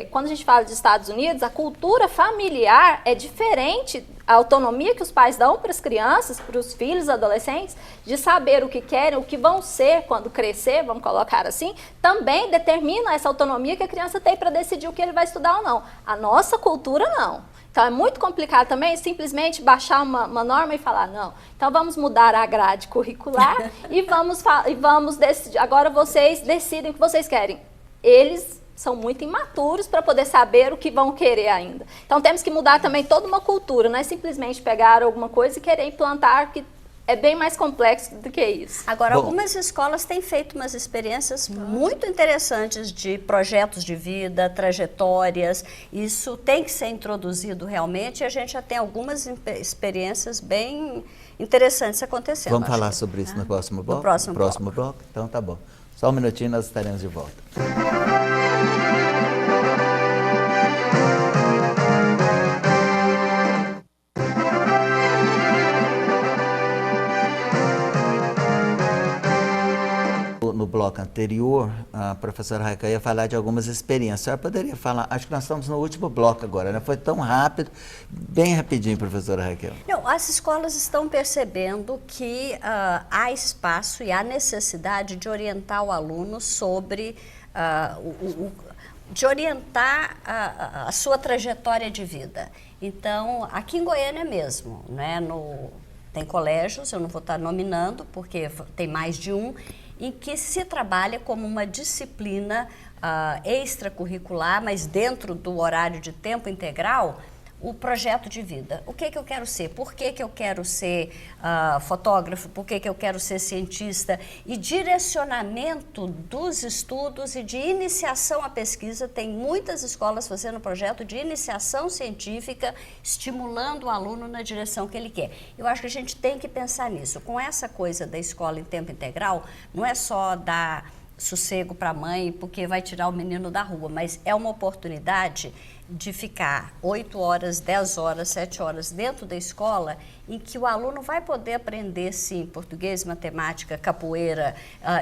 quando a gente fala dos Estados Unidos, a cultura familiar é diferente, a autonomia que os pais dão para as crianças, para os filhos adolescentes, de saber o que querem, o que vão ser quando crescer, vamos colocar assim, também determina essa autonomia que a criança tem para decidir o que ele vai estudar ou não. A nossa cultura não. Então é muito complicado também simplesmente baixar uma norma e falar, não, então vamos mudar a grade curricular e vamos decidir, agora vocês decidem o que vocês querem. Eles são muito imaturos para poder saber o que vão querer ainda. Então temos que mudar também toda uma cultura, não é simplesmente pegar alguma coisa e querer implantar, que é bem mais complexo do que isso. Agora, algumas escolas têm feito umas experiências muito interessantes de projetos de vida, trajetórias. Isso tem que ser introduzido realmente e a gente já tem algumas experiências bem interessantes acontecendo. Vamos falar sobre isso no próximo bloco? No próximo bloco? Então tá bom. Só um minutinho, nós estaremos de volta. No bloco anterior, a professora Raquel ia falar de algumas experiências. A senhora poderia falar, acho que nós estamos no último bloco agora, né? Foi tão rápido, bem rapidinho, professora Raquel. Não, as escolas estão percebendo que há espaço e há necessidade de orientar o aluno sobre, de orientar a sua trajetória de vida. Então, aqui em Goiânia mesmo, né, tem colégios, eu não vou estar nominando, porque tem mais de um, em que se trabalha como uma disciplina extracurricular, mas dentro do horário de tempo integral, o projeto de vida. O que eu quero ser? Por que eu quero ser fotógrafo? Por que eu quero ser cientista? E direcionamento dos estudos e de iniciação à pesquisa. Tem muitas escolas fazendo projeto de iniciação científica, estimulando o aluno na direção que ele quer. Eu acho que a gente tem que pensar nisso. Com essa coisa da escola em tempo integral, não é só dar sossego para a mãe, porque vai tirar o menino da rua, mas é uma oportunidade de ficar 8 horas, 10 horas, 7 horas dentro da escola, em que o aluno vai poder aprender, sim, português, matemática, capoeira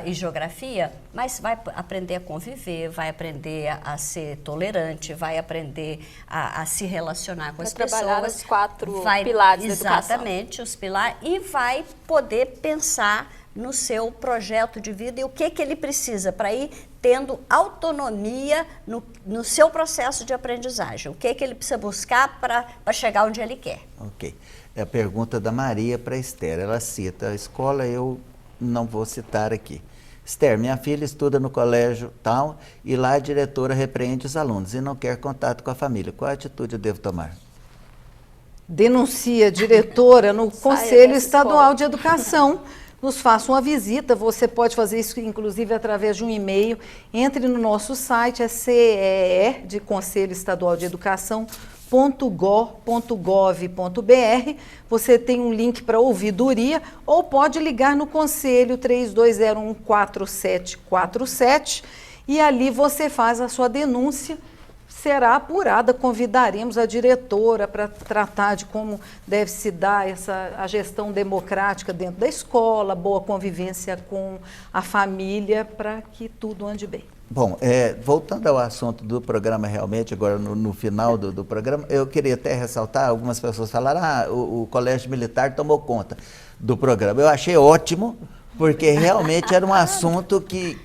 e geografia, mas vai aprender a conviver, vai aprender a ser tolerante, vai aprender a se relacionar com as pessoas. Trabalhar os 4 pilares da educação. Exatamente, os pilares, e vai poder pensar no seu projeto de vida e o que ele precisa para ir tendo autonomia no seu processo de aprendizagem. O que ele precisa buscar para chegar onde ele quer. Ok. É a pergunta da Maria para a Esther. Ela cita a escola, eu não vou citar aqui. Esther, minha filha estuda no colégio tal e lá a diretora repreende os alunos e não quer contato com a família. Qual atitude eu devo tomar? Denuncia a diretora no Conselho Estadual de Educação. Nos faça uma visita, você pode fazer isso inclusive através de um e-mail. Entre no nosso site, é CEE, de Conselho Estadual de Educação.gov.br. Você tem um link para ouvidoria ou pode ligar no Conselho 32014747 e ali você faz a sua denúncia. Será apurada, convidaremos a diretora para tratar de como deve se dar a gestão democrática dentro da escola, boa convivência com a família, para que tudo ande bem. Bom, voltando ao assunto do programa realmente, agora no final do programa, eu queria até ressaltar, algumas pessoas falaram, o Colégio Militar tomou conta do programa. Eu achei ótimo, porque realmente era um assunto que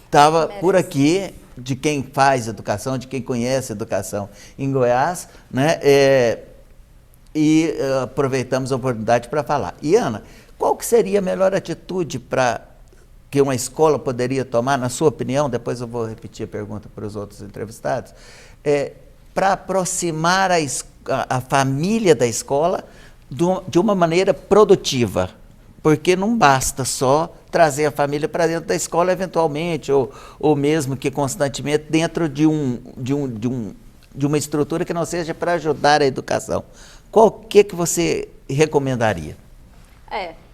estava por aqui, de quem faz educação, de quem conhece educação em Goiás, né? E aproveitamos a oportunidade para falar. E Ana, qual que seria a melhor atitude para que uma escola poderia tomar, na sua opinião, depois eu vou repetir a pergunta para os outros entrevistados, para aproximar a família da escola de uma maneira produtiva? Porque não basta só trazer a família para dentro da escola, eventualmente, ou mesmo que constantemente dentro de uma estrutura que não seja para ajudar a educação. Qual que você recomendaria?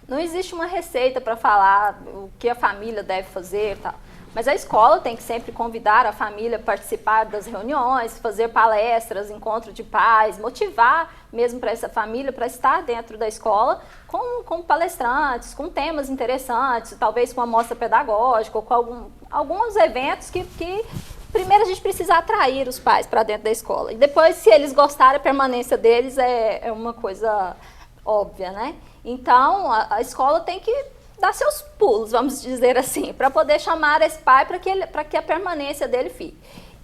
Não existe uma receita para falar o que a família deve fazer e tal. Mas a escola tem que sempre convidar a família a participar das reuniões, fazer palestras, encontro de pais, motivar mesmo para essa família para estar dentro da escola com palestrantes, com temas interessantes, talvez com uma mostra pedagógica ou com alguns eventos que primeiro a gente precisa atrair os pais para dentro da escola. E depois, se eles gostarem, a permanência deles é uma coisa óbvia, né? Então, a escola tem que dar seus pulos, vamos dizer assim, para poder chamar esse pai para que a permanência dele fique.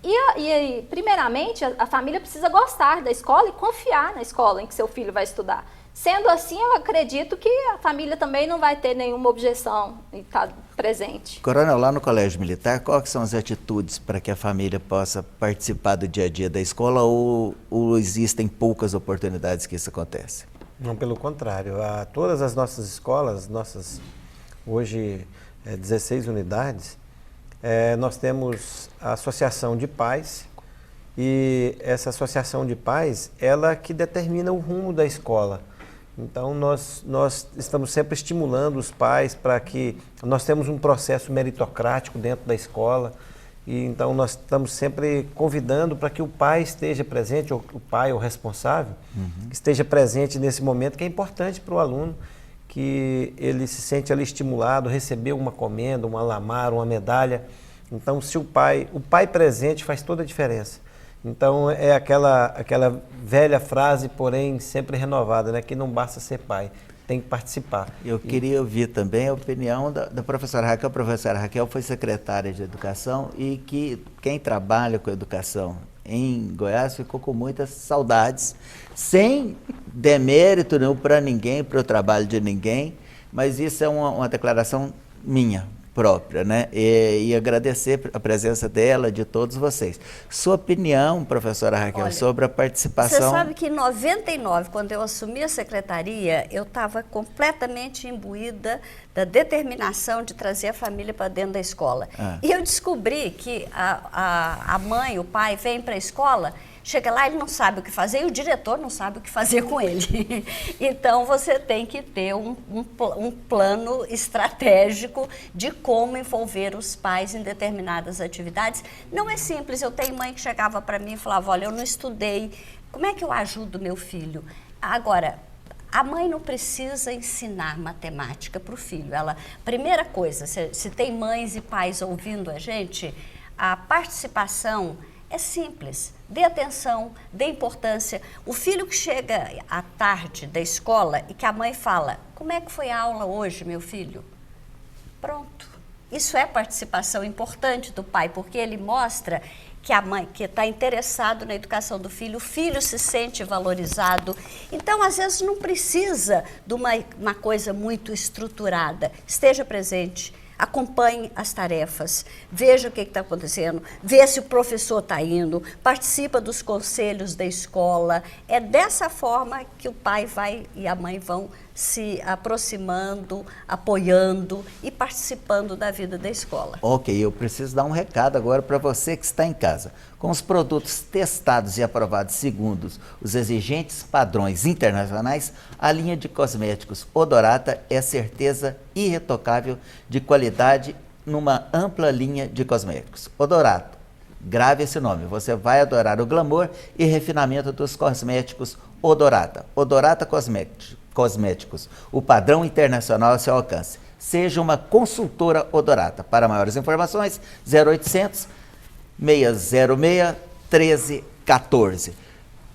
E primeiramente, a família precisa gostar da escola e confiar na escola em que seu filho vai estudar. Sendo assim, eu acredito que a família também não vai ter nenhuma objeção em estar presente. Coronel, lá no Colégio Militar, quais são as atitudes para que a família possa participar do dia a dia da escola ou existem poucas oportunidades que isso aconteça? Não, pelo contrário. Todas as nossas escolas, hoje 16 unidades, nós temos a associação de pais e essa associação de pais, ela que determina o rumo da escola. Então, nós estamos sempre estimulando os pais para que nós temos um processo meritocrático dentro da escola e então nós estamos sempre convidando para que o pai esteja presente, ou o pai, o responsável, esteja presente nesse momento que é importante para o aluno, que ele se sente ali estimulado, receber uma comenda, um alamar, uma medalha. Então, se o pai presente faz toda a diferença. Então, é aquela velha frase, porém sempre renovada, né? Que não basta ser pai, tem que participar. Eu queria ouvir também a opinião da professora Raquel. A professora Raquel foi secretária de Educação e que quem trabalha com educação em Goiás ficou com muitas saudades, sem demérito não para ninguém, para o trabalho de ninguém, mas isso é uma declaração minha própria, né? E agradecer a presença dela, de todos vocês. Sua opinião, professora Raquel, olha, sobre a participação... Você sabe que em 99, quando eu assumi a secretaria, eu estava completamente imbuída da determinação de trazer a família para dentro da escola. E eu descobri que a mãe, o pai, vem para a escola... Chega lá, ele não sabe o que fazer e o diretor não sabe o que fazer com ele. Então, você tem que ter um plano estratégico de como envolver os pais em determinadas atividades. Não é simples. Eu tenho mãe que chegava para mim e falava, olha, eu não estudei, como é que eu ajudo meu filho? Agora, a mãe não precisa ensinar matemática para o filho. Primeira coisa, se tem mães e pais ouvindo a gente, a participação é simples, dê atenção, dê importância. O filho que chega à tarde da escola e que a mãe fala, como é que foi a aula hoje, meu filho? Pronto. Isso é participação importante do pai, porque ele mostra que a mãe que está interessado na educação do filho, o filho se sente valorizado. Então, às vezes, não precisa de uma coisa muito estruturada. Esteja presente. Acompanhe as tarefas, veja o que está acontecendo, vê se o professor está indo, participa dos conselhos da escola. É dessa forma que o pai e a mãe vão se aproximando, apoiando e participando da vida da escola. Ok, eu preciso dar um recado agora para você que está em casa. Com os produtos testados e aprovados segundo os exigentes padrões internacionais, a linha de cosméticos Odorata é certeza irretocável de qualidade numa ampla linha de cosméticos. Odorata, grave esse nome, você vai adorar o glamour e refinamento dos cosméticos Odorata. Odorata Cosméticos, o padrão internacional ao seu alcance. Seja uma consultora Odorata. Para maiores informações, 0800 606 1314.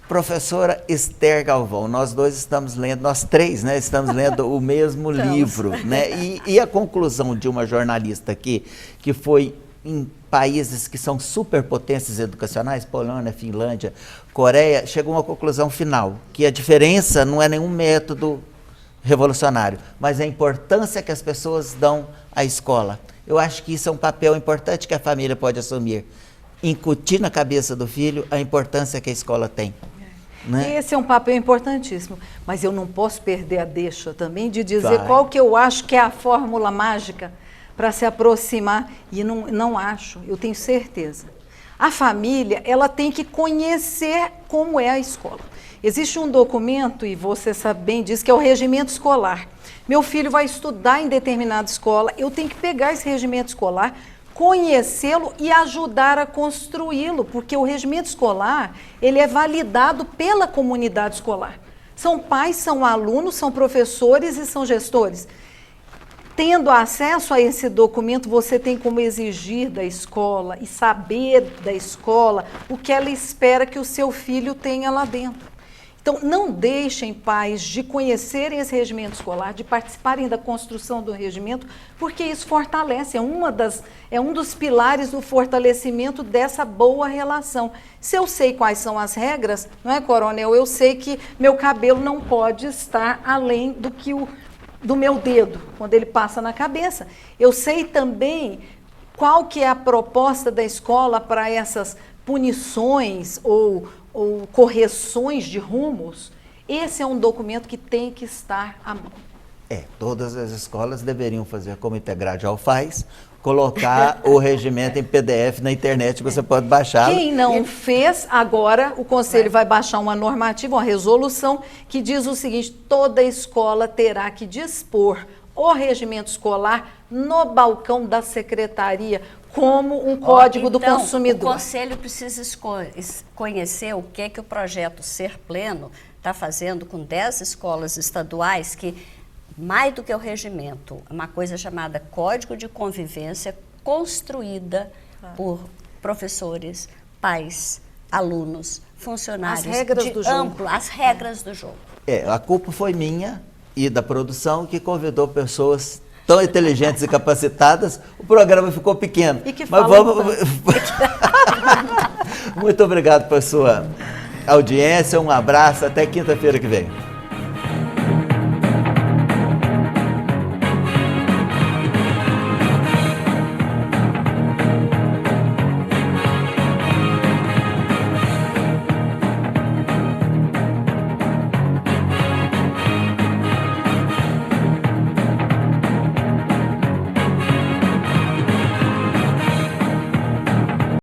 Professora Esther Galvão, nós dois estamos lendo, nós três, né, estamos lendo o mesmo livro, né? E a conclusão de uma jornalista aqui, que foi em países que são superpotências educacionais, Polônia, Finlândia, Coreia, chegou a uma conclusão final, que a diferença não é nenhum método revolucionário, mas a importância que as pessoas dão à escola. Eu acho que isso é um papel importante que a família pode assumir. Incutir na cabeça do filho a importância que a escola tem. Né? Esse é um papel importantíssimo, mas eu não posso perder a deixa também de dizer Vai. qual que eu acho que é a fórmula mágica para se aproximar, e não acho, eu tenho certeza. A família, ela tem que conhecer como é a escola. Existe um documento, e você sabe bem disso, que é o regimento escolar. Meu filho vai estudar em determinada escola, eu tenho que pegar esse regimento escolar, conhecê-lo e ajudar a construí-lo, porque o regimento escolar, ele é validado pela comunidade escolar. São pais, são alunos, são professores e são gestores. Tendo acesso a esse documento, você tem como exigir da escola e saber da escola o que ela espera que o seu filho tenha lá dentro. Então, não deixem pais de conhecerem esse regimento escolar, de participarem da construção do regimento, porque isso fortalece, é um dos pilares do fortalecimento dessa boa relação. Se eu sei quais são as regras, não é, coronel? Eu sei que meu cabelo não pode estar além do meu dedo, quando ele passa na cabeça. Eu sei também qual que é a proposta da escola para essas punições ou correções de rumos. Esse é um documento que tem que estar à mão. Todas as escolas deveriam fazer como Integral faz, colocar o regimento em PDF na internet, você pode baixar. Quem não fez, agora o Conselho vai baixar uma normativa, uma resolução, que diz o seguinte: toda escola terá que dispor o regimento escolar no balcão da secretaria, como um código do consumidor. O Conselho precisa conhecer o que o projeto Ser Pleno está fazendo com 10 escolas estaduais que, mais do que o regimento, uma coisa chamada Código de Convivência, construída por professores, pais, alunos, funcionários. As regras do jogo. As regras do jogo. A culpa foi minha e da produção, que convidou pessoas tão inteligentes e capacitadas. O programa ficou pequeno. E que mas falam vamos. Muito obrigado pela sua audiência, um abraço, até quinta-feira que vem.